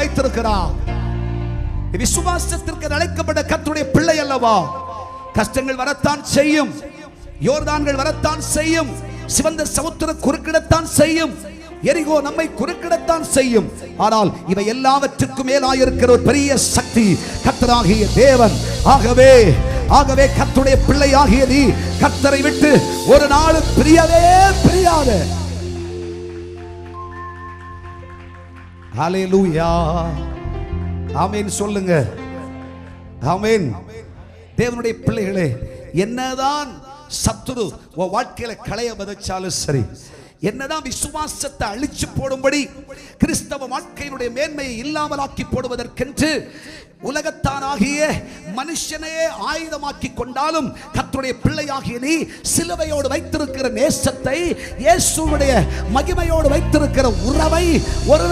வைத்திருக்கிறார். விசுவாசத்திற்கு அழைக்கப்பட்ட கர்த்தருடைய பிள்ளை அல்லவா? கஷ்டங்கள் வரத்தான் செய்யும், யோர்தான்கள் வரத்தான் செய்யும், சிவந்த சமுத்திரம் குறுக்கிடத்தான் செய்யும், எரிகோ நம்மை குறுக்கிடத்தான் செய்யும். ஆனால் இவை எல்லாவற்றுக்கும் மேலாயிருக்கிற ஒரு பெரிய சக்தி கர்த்தராகிய தேவன். ஆகவே கர்த்தருடைய பிள்ளையாகிய நீ கர்த்தரை விட்டு ஒரு நாள் பிரியவே பிரியாத. ஹல்லேலூயா, ஆமென் சொல்லுங்க. ஆமென். தேவனுடைய பிள்ளைகளே, என்னதான் சத்துரு உன் வாழ்க்கையில களைய விதைச்சாலும் சரி, என்னதான் விசுவாசத்தை அழிச்சு போடும்படி கிறிஸ்தவ வாழ்க்கையினுடைய மேன்மையை இல்லாமலாக்கி போடுவதற்கென்று உலகத்தானாகிய மனுஷனே ஆயுதமாக்கி கொண்டாலும் கர்த்தருடைய பிள்ளையாகிய நீ சிலுவையோடு வைத்திருக்கிற நேசத்தை, இயேசுவுடைய மகிமையோடு வைத்திருக்கிற உறவை ஒரு